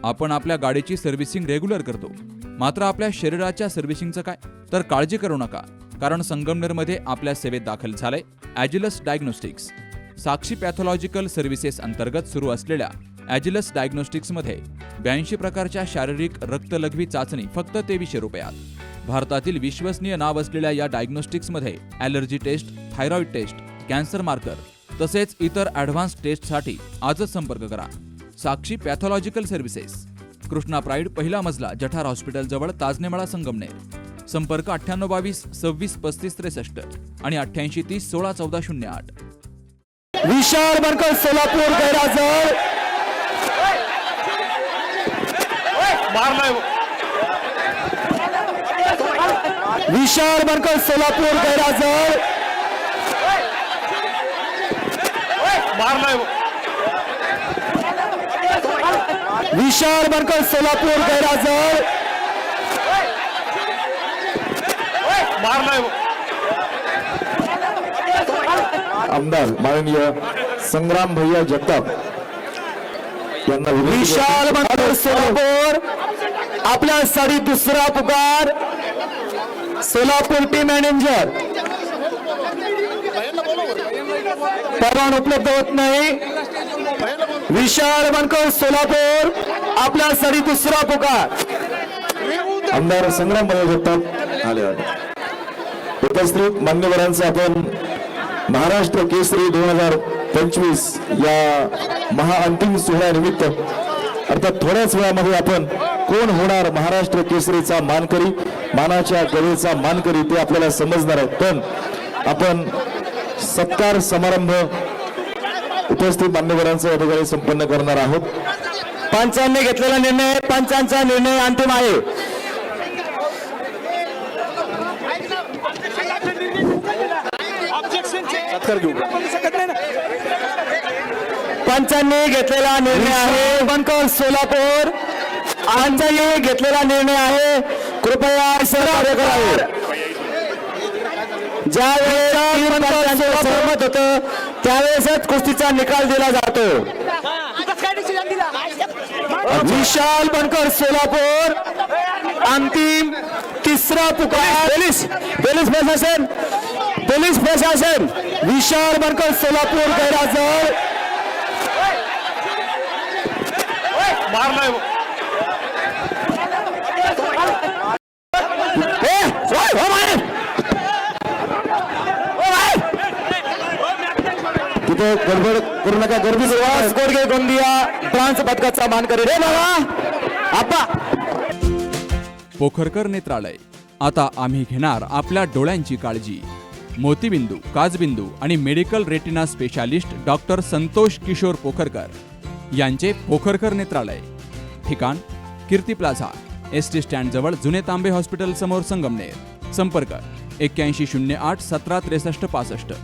आपण आपल्या गाडीची सर्व्हिसिंग रेग्युलर करतो, मात्र आपल्या शरीराच्या सर्व्हिसिंगचं काय? तर काळजी करू नका, कारण संगमनेरमध्ये आपल्या सेवेत दाखल झालंय ॲजिलस डायग्नोस्टिक्स. साक्षी पॅथॉलॉजिकल सर्व्हिसेस अंतर्गत सुरू असलेल्या ॲजिलस डायग्नोस्टिक्समध्ये 82 प्रकारच्या शारीरिक रक्तलघवी चाचणी फक्त 2300 रुपयात. भारतातील विश्वसनीय नाव असलेल्या या डायग्नोस्टिक्समध्ये allergy test, thyroid test, cancer marker तसेच इतर ॲडव्हान्स टेस्टसाठी आजच संपर्क करा. Sakshi pathological services, Krishna pride, पहिला मजला, जठार हॉस्पिटल जवळ, ताजनेमाळा, संगमनेर. संपर्क 9822 26 35 63 आणि 88 30 16 14 08. विशाल बनकर सोलापूर गैरहजर. विशाल बनकर सोलापूर गैरहजर. विशाल बनकर सोलापूर गैरहजर. आमदार माननीय संग्राम भैया जगताप यांना विशाल बनकर सोलापूर आपल्यासाठी दुसरा पुकार. सोलापूर टीम मॅनेजर परवान उपलब्ध होत नाही. विशाल बनकर सोलापूर आपल्यासाठी दुसरा पुकार. आमदार संग्राम भैया जगताप आले. उपस्थित मान्यवरांचं आपण महाराष्ट्र केसरी 2025 या महाअंतिम सोहळ्यानिमित्त अर्थात थोड्याच वेळामध्ये आपण कोण होणार महाराष्ट्र केसरीचा मानकरी, मानाच्या गळेचा मानकरी ते आपल्याला समजणार आहे. पण आपण सत्कार समारंभ उपस्थित मान्यवरांचा या ठिकाणी संपन्न करणार आहोत. पंचांनी घेतलेला निर्णय, पंचांचा निर्णय अंतिम आहे. पंचांनी घेतलेला निर्णय आहे. बनकर सोलापूर आजही घेतलेला निर्णय आहे. कृपया सहकार्य करावे. ज्या वेळेला सहमत होतं त्यावेळेसच कुस्तीचा निकाल दिला जातो. विशाल बनकर सोलापूर अंतिम तिसरा पुकार. पोलीस प्रशासन विशाल बनकर सोलापूर गैरहजर. तिथे गडबड करू नका. गर्दी सुहास गोडगे गोंदिया ब्रांच पदकाचा मानकरी. रे बाबा आप्पा. पोखरकर नेत्रालय. आता आम्ही घेणार आपल्या डोळ्यांची काळजी. मोतीबिंदू, काचबिंदू आणि medical retina specialist doctor Santosh Kishor Pokharkar यांचे पोखरकर नेत्रालय. ठिकाण कीर्ती प्लाझा, एसटी स्टँड जवळ, जुने तांबे हॉस्पिटल समोर, संगमनेर. संपर्क 81 08 17 63 65.